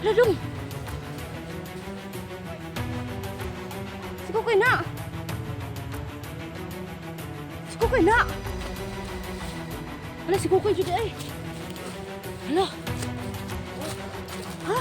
Ladong! Si Kukoy na! Si Kukoy na! Hala, si Kukoy juga eh. Hala. Ha?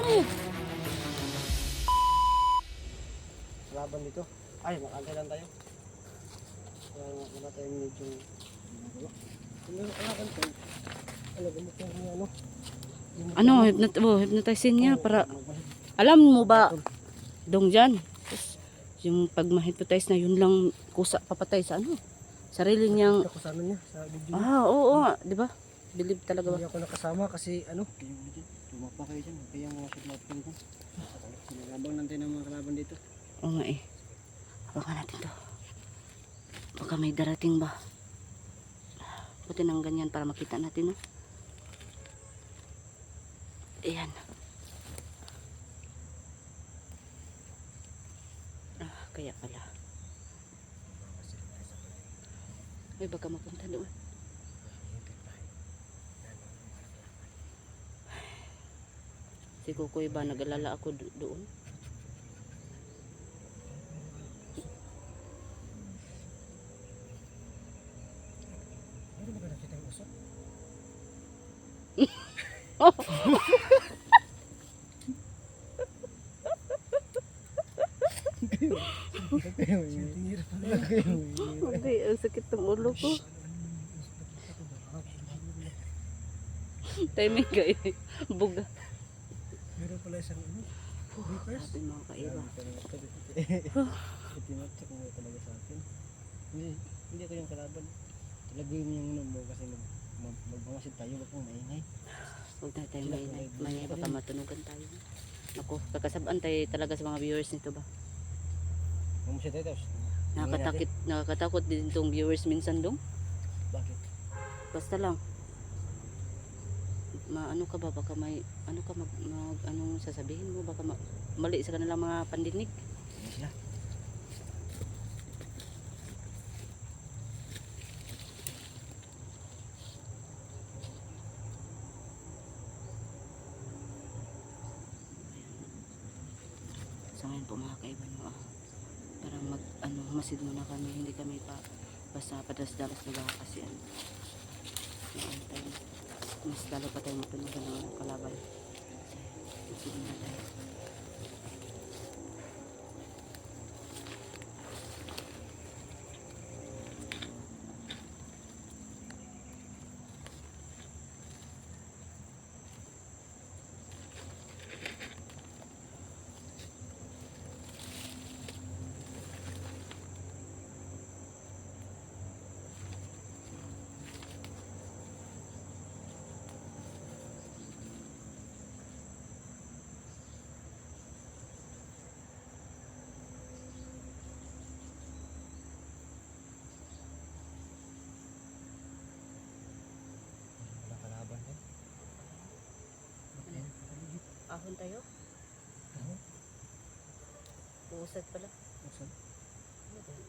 Ano yun? Laban dito. Ay, makantay lang tayo. Wala tayong medyo... Hypnotisin niya para alam mo ba dong dyan. Yung pag ma-hypnotize na yun lang kusa papatay sa ano. Sarili niyang Ako sa ano niya, sa video. oo nga, di ba? Believe talaga ba? Hindi ako nakasama kasi ano. Tumapa kayo dyan. Kaya mga natin ko. Nagabang lang tayo ng mga kalaban dito. Oo nga eh. Baka natin to. Baka may darating ba? Buti ng ganyan para makita natin, no? Ayan. Kaya pala. Ay, baka mapunta doon. Si Kukoy ba, nag-alala ako doon? Ano ba nakita yung usok? Hindi, ang sakit ng ulo ko. Timing kayo. Buga. Meron pala isang ano. Sabi mga kaiba. Itinatsak mo talaga sa akin. Hindi ako yung kalaban. Talagay mo yung ano mo kasi magbangasid tayo. Huwag mong maingay. Huwag na tayo maingay. Baka matunugan tayo. Ako, kakasabaan tayo talaga sa mga viewers nito ba? Mamusid tayo tapos. Nakakatakot din itong viewers minsan dong. Bakit? Basta lang. Ano ka ba? Baka may, ano ka anong sasabihin mo? Baka mali sa kanilang mga pandinig. Ano sila? So ngayon po mga kaiban mo, parang masid muna kami, hindi kami pa basta padas-dalas na baka kasi mas lalo pa tayo matunugan ng kalaban. Masid muna tayo. Wala kalaban tayo. Ahon tayo? Ano? Uusad pala. Saan?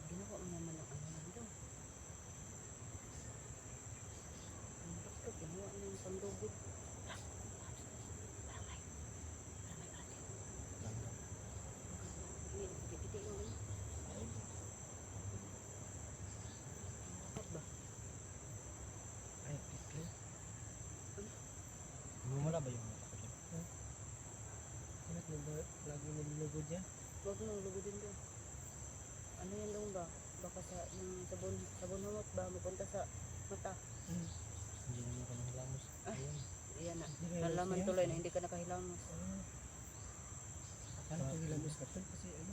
Ginawa mo naman ang ano lang daw. Ang bakit ginawa mo yung pandugod. Ay, tikli. Wala ba yung mata ko dyan? Bakit mo ba lagi nilulugod yan? Huwag mong lugodin doon. Ano yan doon ba? Baka sa yung sabon humot ba mapunta sa mata. Hindi naman ka nahilamos. Ayun. Iyan na. Hindi ka Nalaman hilamos tuloy yan. na hindi ka nakahilamos. Akala ko hilamos ka tol kasi ano?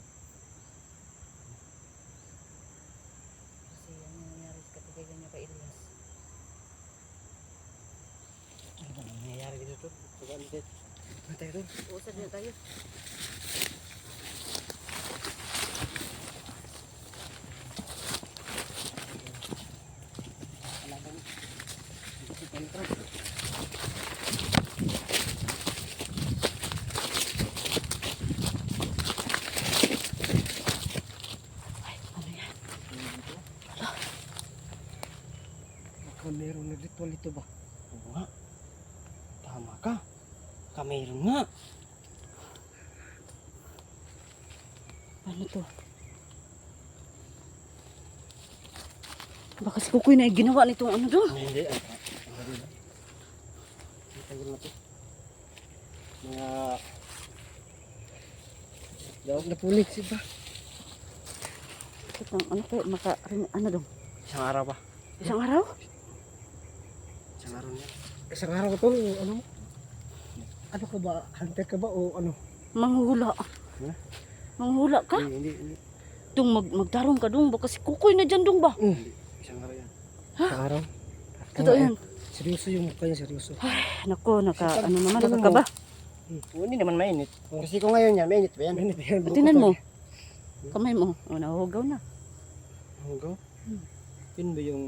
Kasi yan yung nangyari sa katigagan niya kay Elias. Ano ba nangyayari dito tol? Pag-ano dito? Ano tayo tol? Uusad na tayo. Kalaban. Hindi si Pentro. Ay, ano yan? Baka meron na ritual ito ba? Oo nga. Tama ka. mayroon nga. Ano to? Baka si Kukoy na ginawa nitong ano doon. Hindi. Hindi ba? Tagal na to. Mga... Dawag na pulik siya ba? Itong ano kaya ano doon? Isang araw pa. Isang araw? Isang araw niya. Isang araw to, ano mo? Ano ka ba? Hunter ka ba o ano? Manghula. Huh? Manghula ka? Hindi. Dong magtarong ka dong. Baka si Kukoy na dyan dong ba? Hindi. Isang araw yan. Isang araw? Totoo yan. Seryoso yung mukha niya, seryoso. Nako, ano naman, nakakaba. Hindi naman mainit. Kasi kung ngayon yan, mainit pa yan. Mainit pa yan. Tingnan mo. Kamay mo. O, nahugaw na. Hugaw? Yun ba yung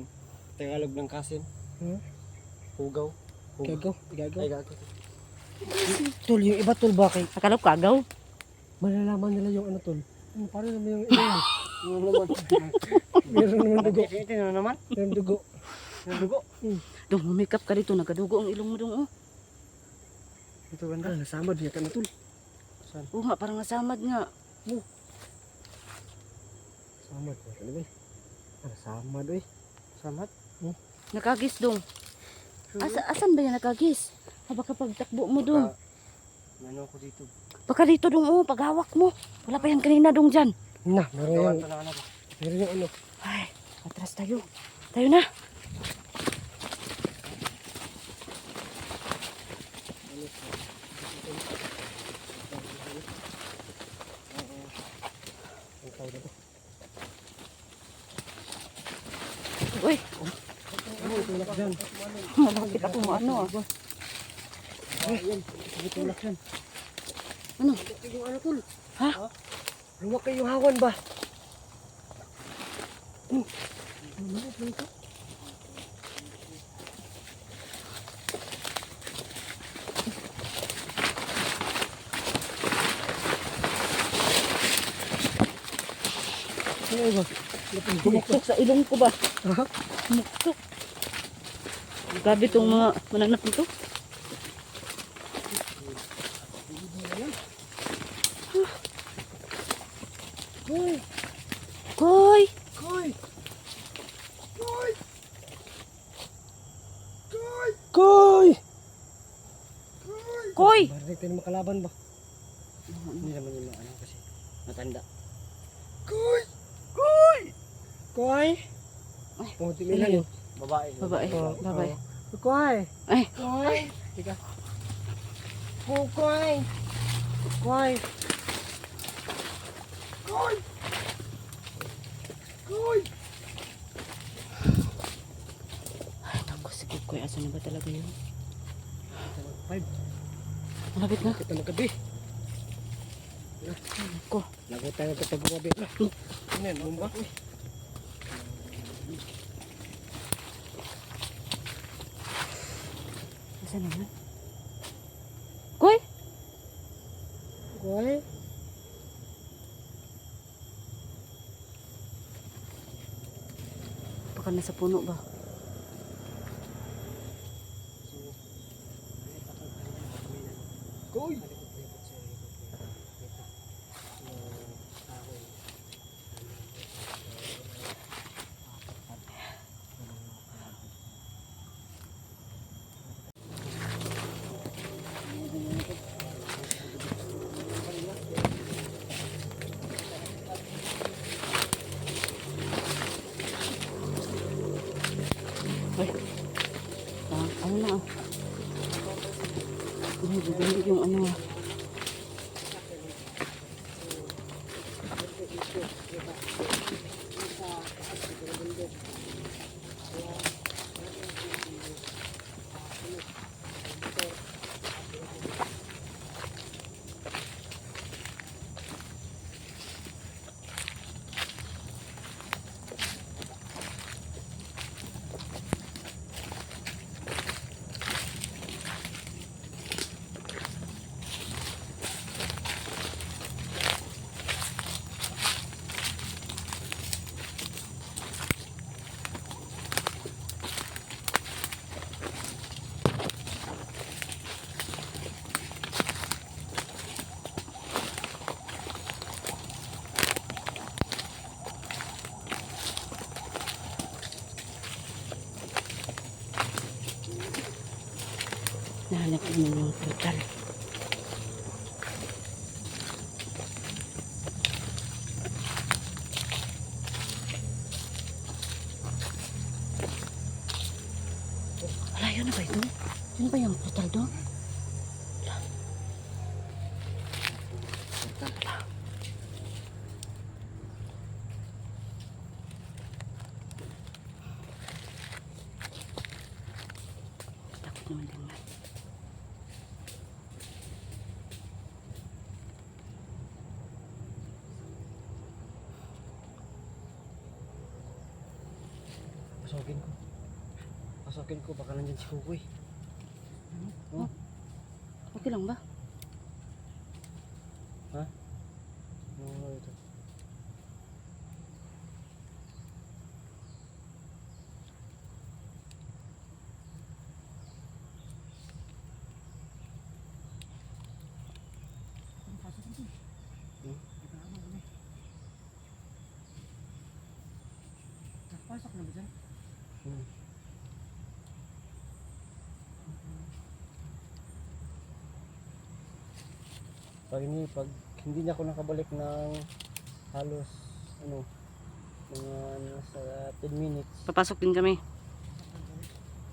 Tagalog ng kasin? Hugaw? Gagaw? Ay, gagaw. Tol, yung iba tol, bakit? Akala ko kagaw. Malalaman nila yung ano tol. Paano naman yung ino mo? Ano naman? Meron naman dugo. Ito naman? Meron dugo. Meron dugo? Dong, make up ka dito. Nagadugo ang ilong mo dong. Oh. Ito ganda. Nasamad niya ka na tol. Saan? Oo nga, parang nasamad nga. Samad. Ano ba? Samad eh. Samad? Nakagis dong. Asan ba yan nakagis? Baka pagtakbo mo dong. Ano ko dito? Baka dito dong, oh, paghawak mo. Wala pa yan kanina dong dyan. Na, meron yung meron yung ano. Ay, atras tayo. Tayo na. Uy, Tulak dyan. malapit ako ano ah. Tulak dyan. Ano? Yung ano tol? Ha? Lumaki yung hawan ba? Ano ba? Tumuktok sa ilong ko ba? Ha? Tumuktok. Grabe itong mga mananap nito. Koy! Koy! Koy! Koy! Koy! Koy! Koy! Barinig tayo makalaban ba? Hindi naman yung ano kasi matanda. Koy! Koy! Koy! Ay, Pumunti ano nila yun? yun. Babae. Babae, babae. Koy! Ay, Koy! Tika. Koy! Koy! Koy! Koy! ay, tako si Koy. Asan na ba talaga yun? 5. Malapit na. Kita magabi. Ko. Lagutan na kapag gumabi. Ano yan? Ano ba? Asan na yun? Koy! Koy? Baka nasa puno ba? Koy! natin yung portal. Wala, yun na ba ito? Yun ba yung portal doon? Takot naman din nga. Pasokin ko. Pasokin ko, baka nandyan si Kukoy. Oh, Okay lang ba? ha? Oo, ito. Pasok na ba dyan? Hmm. Pag hindi niya ako nakabalik ng halos mga nasa 10 minutes, Papasok din kami.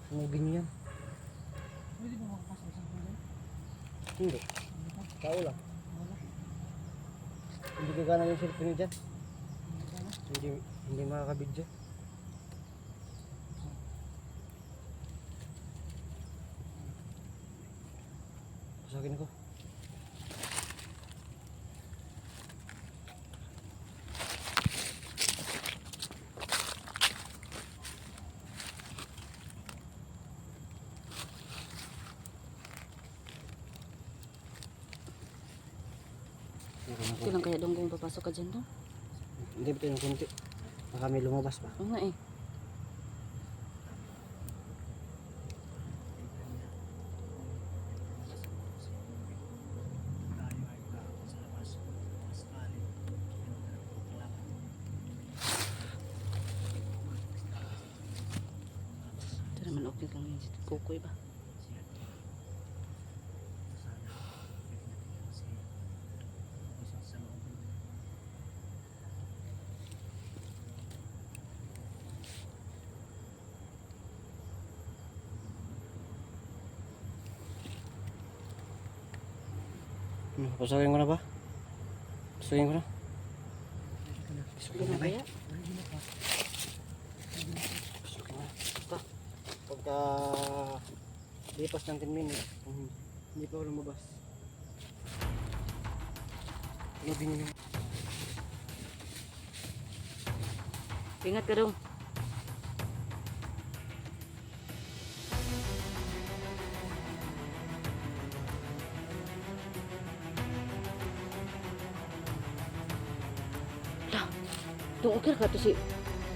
sunugin niya yan. Pwede ba makapasok sa dyan? Hindi. Tao lang. Hindi gagana yung cellphone niya dyan. Hindi makakabidyo. Pasokin ko. Okay lang kaya dong kung papasok ka dyan dong? Hindi ba yung kunti? Baka may lumabas pa. Oo nga eh. Ito naman okay lang yun si Kukoy ba? Pasokin ko na ba? Pasokin ko na. Okay lang kaya? Pasokin ko na. Pagka lipas ng 10 minutes, hindi pa ako lumabas. Lobin niyo. Ingat ka dong. Dong, okay ka to si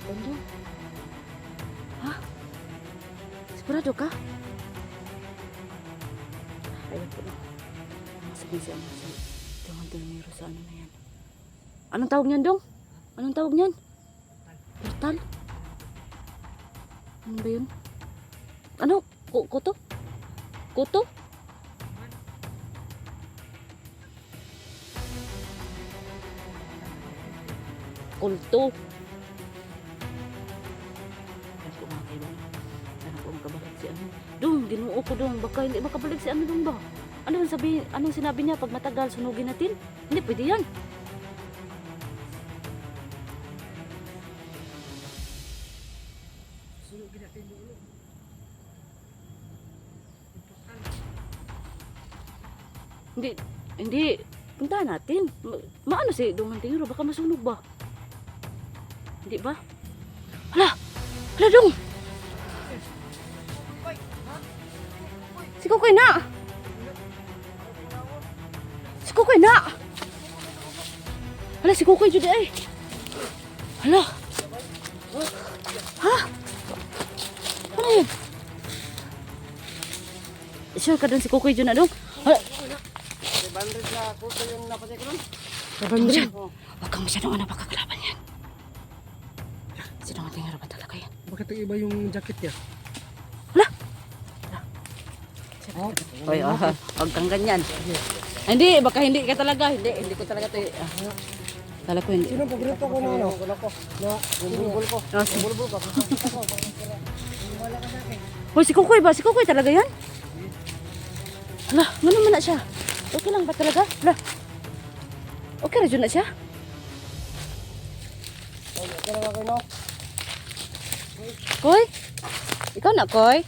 Bondo? Ha? Sigurado ka? Ayun po na. Sabihin si Ama sa Dong Delmiro sa ano na yan. Anong tawag niyan, Dong? Anong tawag niyan? Portal? Ano ba yun? Ano? Kuto? Kuto? Kulto. Ano ko mga kailan? Sana ko makabalik si ano? Dong, ginuo ko dong. Baka hindi makabalik si ano dong ba? Anong sinabi niya pag matagal sunugin natin? Hindi pwede yan. Sunugin natin yung ulo. Hindi. Puntahan natin. Maano si Dong Antingiro? Baka masunog ba? Hindi ba? Hala! Hala, Dong! Si Kukoy na! Si Kukoy na! Hala, si Kukoy juga ay! Hala! Ha? Ano yun? Sure ka dun si Kukoy dyan na, Dong? Hala! 500 na kuto yung napatay ko nun. Babandyan! Huwag kang masyadong ano pagkakalaban yan. Sino ang tingin ba talaga yan? Bakit yung iba yung jacket niya? Hala! Hala! Oy, wag kang ganyan. Hindi, baka hindi ka talaga. Hindi ko talaga to. Kala ko hindi. Sino paborito ko na ano? Na bulbul ko. Ah, si- Bulbul ko. Hoy, si Kukoy ba? Si Kukoy talaga yan? Hala, ano man na siya? Okay lang ba talaga? Hala. Okay na dyan na siya? Okay na kayo no? Koy? Ikaw na, Koy?